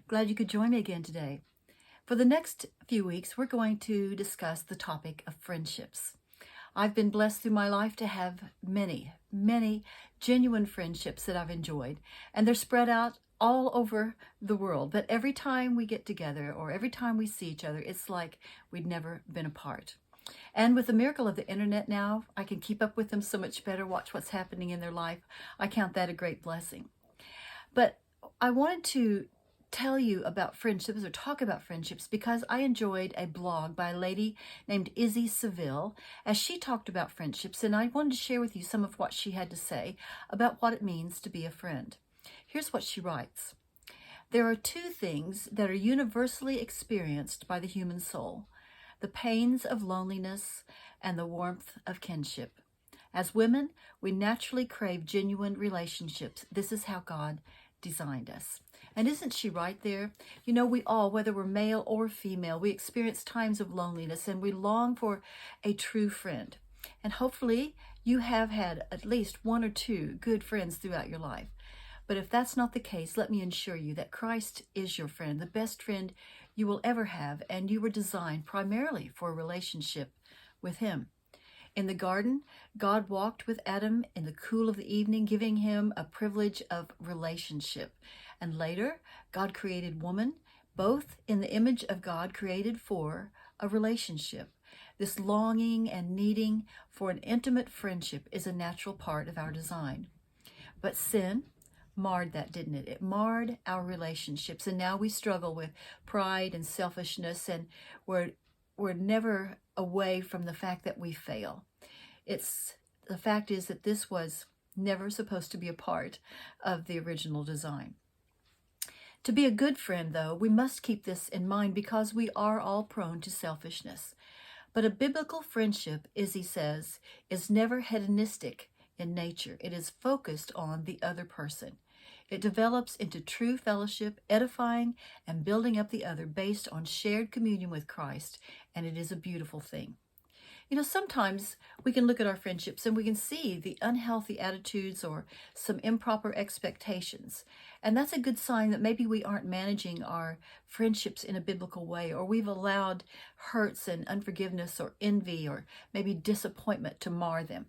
Glad you could join me again today. For the next few weeks, we're going to discuss the topic of friendships. I've been blessed through my life to have many genuine friendships that I've enjoyed, and they're spread out all over the world. But every time we get together or every time we see each other, it's like we'd never been apart. And with the miracle of the internet now, I can keep up with them so much better, watch what's happening in their life. I count that a great blessing. But I wanted to tell you about friendships or talk about friendships because I enjoyed a blog by a lady named Izzy Seville as she talked about friendships, and I wanted to share with you some of what she had to say about what it means to be a friend. Here's what she writes. There are two things that are universally experienced by the human soul: the pains of loneliness and the warmth of kinship. As women, we naturally crave genuine relationships. This is how God designed us. And isn't she right there? You know, we all, whether we're male or female, we experience times of loneliness and we long for a true friend. And hopefully you have had at least one or two good friends throughout your life. But if that's not the case, let me assure you that Christ is your friend, the best friend you will ever have, and you were designed primarily for a relationship with Him. In the garden, God walked with Adam in the cool of the evening, giving him a privilege of relationship. And later, God created woman, both in the image of God, created for a relationship. This longing and needing for an intimate friendship is a natural part of our design. But sin marred that, didn't it? It marred our relationships, and now we struggle with pride and selfishness, and we're never away from the fact that we fail. The fact is that this was never supposed to be a part of the original design. To be a good friend, though, we must keep this in mind because we are all prone to selfishness. But a biblical friendship, Izzy says, is never hedonistic in nature. It is focused on the other person. It develops into true fellowship, edifying and building up the other based on shared communion with Christ, and it is a beautiful thing. You know, sometimes we can look at our friendships and we can see the unhealthy attitudes or some improper expectations. And that's a good sign that maybe we aren't managing our friendships in a biblical way, or we've allowed hurts and unforgiveness or envy or maybe disappointment to mar them.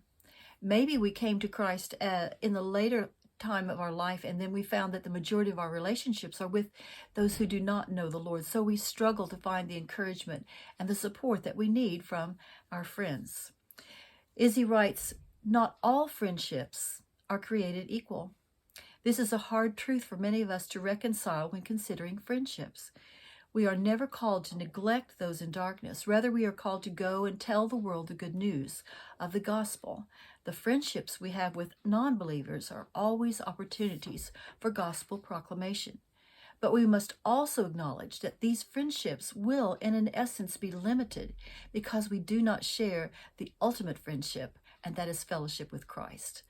Maybe we came to Christ in the later time of our life, and then we found that the majority of our relationships are with those who do not know the Lord. So we struggle to find the encouragement and the support that we need from our friends. Izzy writes, not all friendships are created equal. This is a hard truth for many of us to reconcile when considering friendships. We are never called to neglect those in darkness. Rather, we are called to go and tell the world the good news of the gospel. The friendships we have with non-believers are always opportunities for gospel proclamation. But we must also acknowledge that these friendships will, in essence, be limited because we do not share the ultimate friendship, and that is fellowship with Christ.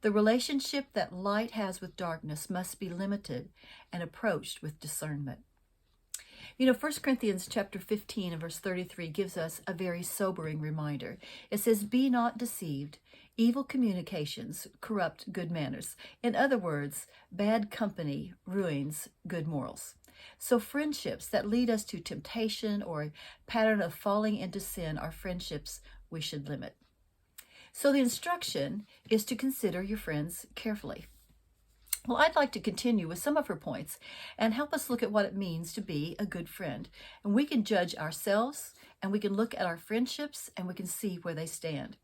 The relationship that light has with darkness must be limited and approached with discernment. You know, 1 Corinthians chapter 15 and verse 33 gives us a very sobering reminder. It says, be not deceived. Evil communications corrupt good manners. In other words, bad company ruins good morals. So friendships that lead us to temptation or a pattern of falling into sin are friendships we should limit. So the instruction is to consider your friends carefully. Well, I'd like to continue with some of her points and help us look at what it means to be a good friend. And we can judge ourselves, and we can look at our friendships, and we can see where they stand.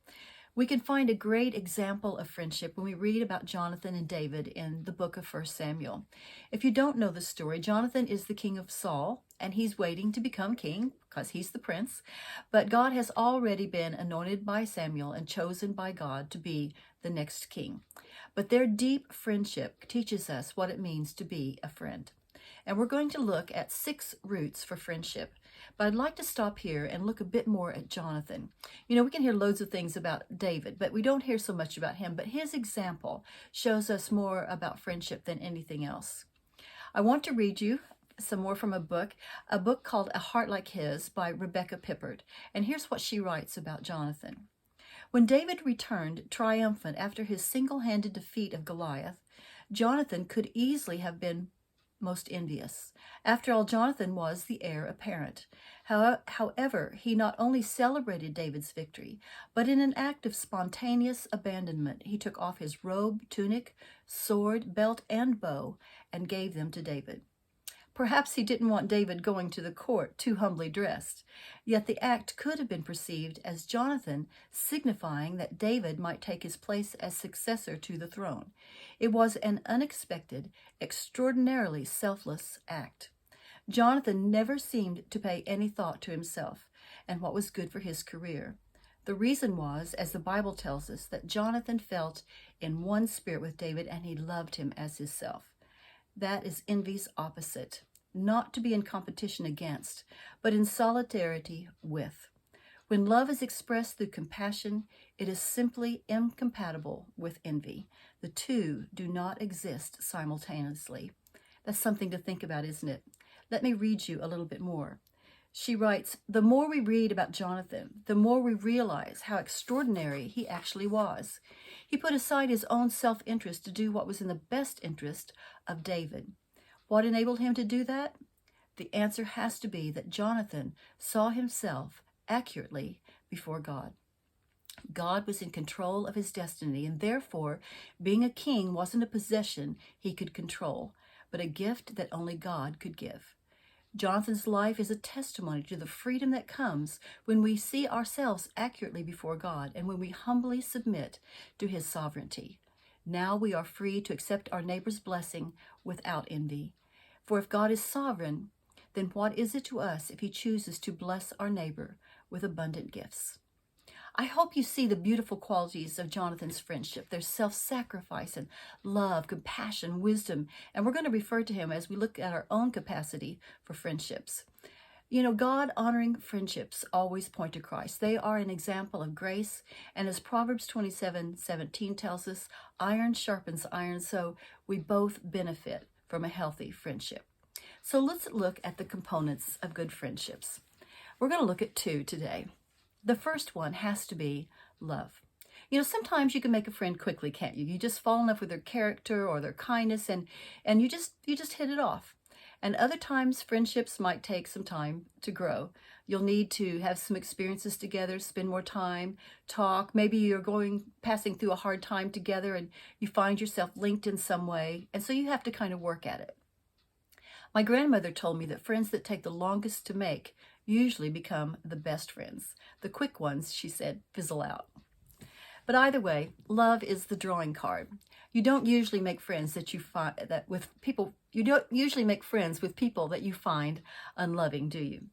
We can find a great example of friendship when we read about Jonathan and David in the book of 1 Samuel. If you don't know the story, Jonathan is the king of Saul, and he's waiting to become king because he's the prince. But God has already been anointed by Samuel and chosen by God to be the next king. But their deep friendship teaches us what it means to be a friend. And we're going to look at 6 roots for friendship. But I'd like to stop here and look a bit more at Jonathan. You know, we can hear loads of things about David, but we don't hear so much about him. But his example shows us more about friendship than anything else. I want to read you some more from a book called A Heart Like His by Rebecca Pippert. And here's what she writes about Jonathan. When David returned triumphant after his single-handed defeat of Goliath, Jonathan could easily have been most envious. After all, Jonathan was the heir apparent. However, he not only celebrated David's victory, but in an act of spontaneous abandonment, he took off his robe, tunic, sword, belt, and bow, and gave them to David. Perhaps he didn't want David going to the court too humbly dressed, yet the act could have been perceived as Jonathan signifying that David might take his place as successor to the throne. It was an unexpected, extraordinarily selfless act. Jonathan never seemed to pay any thought to himself and what was good for his career. The reason was, as the Bible tells us, that Jonathan felt in one spirit with David and he loved him as himself. That is envy's opposite, not to be in competition against, but in solidarity with. When love is expressed through compassion, it is simply incompatible with envy. The two do not exist simultaneously. That's something to think about, isn't it? Let me read you a little bit more. She writes, "The more we read about Jonathan, the more we realize how extraordinary he actually was. He put aside his own self-interest to do what was in the best interest of David. What enabled him to do that? The answer has to be that Jonathan saw himself accurately before God. God was in control of his destiny, and therefore, being a king wasn't a possession he could control, but a gift that only God could give. Jonathan's life is a testimony to the freedom that comes when we see ourselves accurately before God and when we humbly submit to his sovereignty. Now we are free to accept our neighbor's blessing without envy. For if God is sovereign, then what is it to us if he chooses to bless our neighbor with abundant gifts?" I hope you see the beautiful qualities of Jonathan's friendship. There's self-sacrifice and love, compassion, wisdom, and we're going to refer to him as we look at our own capacity for friendships. You know, God-honoring friendships always point to Christ. They are an example of grace, and as Proverbs 27:17 tells us, iron sharpens iron, so we both benefit from a healthy friendship. So let's look at the components of good friendships. We're going to look at two today. The first one has to be love. You know, sometimes you can make a friend quickly, can't you? You just fall in love with their character or their kindness and you just hit it off. And other times friendships might take some time to grow. You'll need to have some experiences together, spend more time, talk. Maybe you're passing through a hard time together and you find yourself linked in some way. And so you have to kind of work at it. My grandmother told me that friends that take the longest to make usually become the best friends. The quick ones, she said, fizzle out. But either way, love is the drawing card. You don't usually make friends you don't usually make friends with people that you find unloving, do you?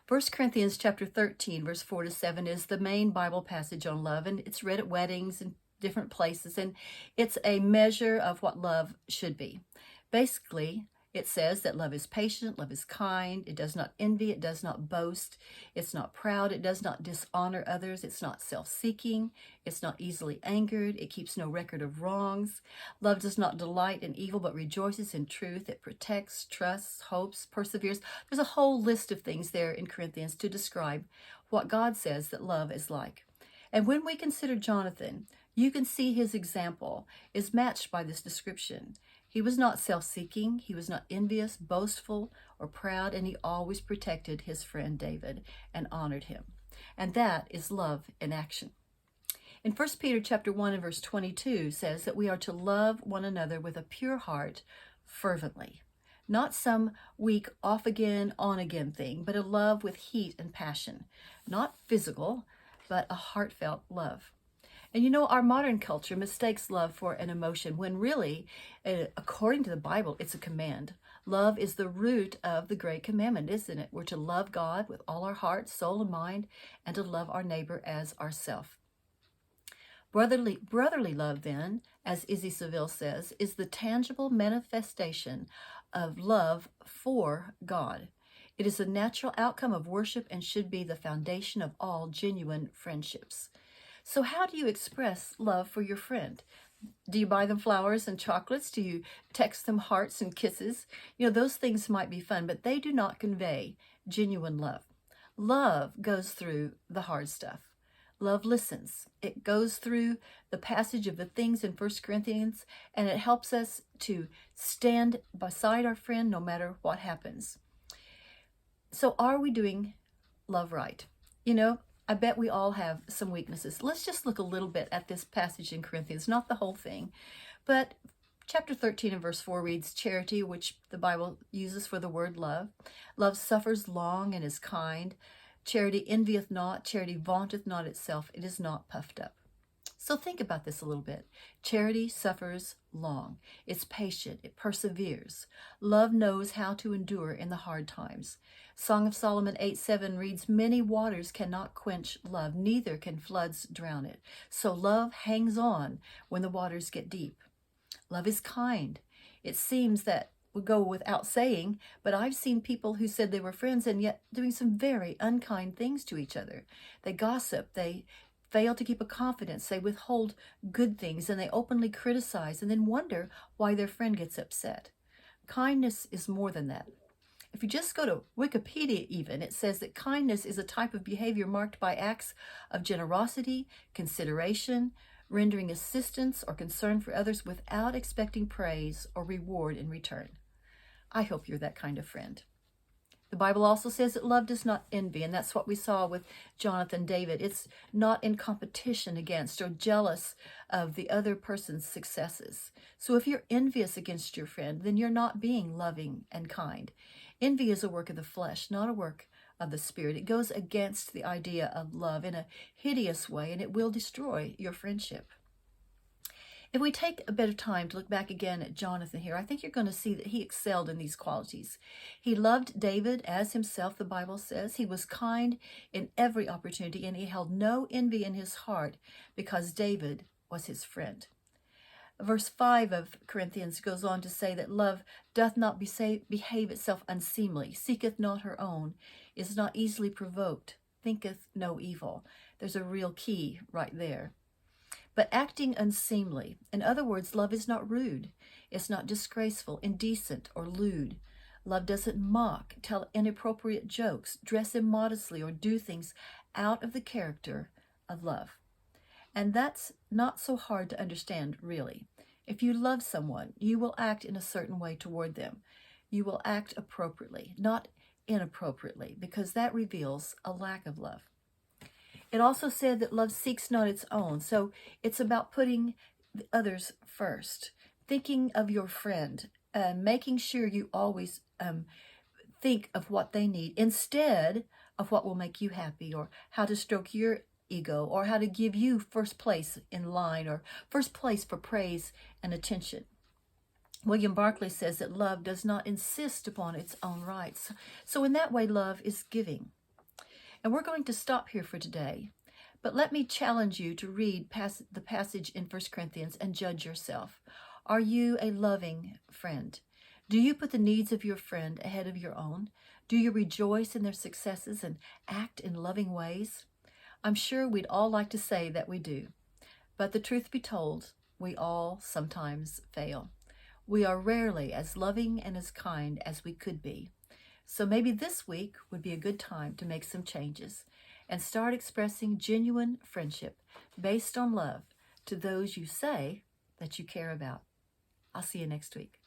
1 Corinthians chapter 13, verse 4-7 is the main Bible passage on love, and it's read at weddings and different places, and it's a measure of what love should be. Basically, it says that love is patient, love is kind, it does not envy, it does not boast, it's not proud, it does not dishonor others, it's not self-seeking, it's not easily angered, it keeps no record of wrongs. Love does not delight in evil but rejoices in truth, it protects, trusts, hopes, perseveres. There's a whole list of things there in Corinthians to describe what God says that love is like. And when we consider Jonathan, you can see his example is matched by this description. He was not self-seeking, he was not envious, boastful, or proud, and he always protected his friend David and honored him. And that is love in action. In 1 Peter chapter 1 and verse 22 says that we are to love one another with a pure heart fervently. Not some weak off again, on again thing, but a love with heat and passion. Not physical, but a heartfelt love. And you know, our modern culture mistakes love for an emotion when really, according to the Bible, it's a command. Love is the root of the great commandment, isn't it? We're to love God with all our heart, soul, and mind, and to love our neighbor as ourself. Brotherly love, then, as Izzy Seville says, is the tangible manifestation of love for God. It is a natural outcome of worship and should be the foundation of all genuine friendships. So how do you express love for your friend? Do you buy them flowers and chocolates? Do you text them hearts and kisses? You know, those things might be fun, but they do not convey genuine love. Love goes through the hard stuff. Love listens. It goes through the passage of the things in 1 Corinthians, and it helps us to stand beside our friend no matter what happens. So are we doing love right? You know, I bet we all have some weaknesses. Let's just look a little bit at this passage in Corinthians, not the whole thing, but chapter 13 and verse 4 reads, charity, which the Bible uses for the word love. Love suffers long and is kind. Charity envieth not. Charity vaunteth not itself. It is not puffed up. So think about this a little bit. Charity suffers long. It's patient. It perseveres. Love knows how to endure in the hard times. Song of Solomon 8:7 reads, many waters cannot quench love, neither can floods drown it. So love hangs on when the waters get deep. Love is kind. It seems that would go without saying, but I've seen people who said they were friends and yet doing some very unkind things to each other. They gossip, they fail to keep a confidence, they withhold good things, and they openly criticize and then wonder why their friend gets upset. Kindness is more than that. If you just go to Wikipedia even, it says that kindness is a type of behavior marked by acts of generosity, consideration, rendering assistance or concern for others without expecting praise or reward in return. I hope you're that kind of friend. The Bible also says that love does not envy, and that's what we saw with Jonathan and David. It's not in competition against or jealous of the other person's successes. So if you're envious against your friend, then you're not being loving and kind. Envy is a work of the flesh, not a work of the Spirit. It goes against the idea of love in a hideous way, and it will destroy your friendship. If we take a bit of time to look back again at Jonathan here, I think you're going to see that he excelled in these qualities. He loved David as himself, the Bible says. He was kind in every opportunity, and he held no envy in his heart because David was his friend. Verse 5 of Corinthians goes on to say that love doth not behave itself unseemly, seeketh not her own, is not easily provoked, thinketh no evil. There's a real key right there. But acting unseemly, in other words, love is not rude. It's not disgraceful, indecent, or lewd. Love doesn't mock, tell inappropriate jokes, dress immodestly, or do things out of the character of love. And that's not so hard to understand, really. If you love someone, you will act in a certain way toward them. You will act appropriately, not inappropriately, because that reveals a lack of love. It also said that love seeks not its own. So it's about putting others first, thinking of your friend, making sure you always think of what they need instead of what will make you happy or how to stroke your ego or how to give you first place in line or first place for praise and attention. William Barclay says that love does not insist upon its own rights. So in that way, love is giving. And we're going to stop here for today. But let me challenge you to read the passage in 1 Corinthians and judge yourself. Are you a loving friend? Do you put the needs of your friend ahead of your own? Do you rejoice in their successes and act in loving ways? I'm sure we'd all like to say that we do. But the truth be told, we all sometimes fail. We are rarely as loving and as kind as we could be. So maybe this week would be a good time to make some changes and start expressing genuine friendship based on love to those you say that you care about. I'll see you next week.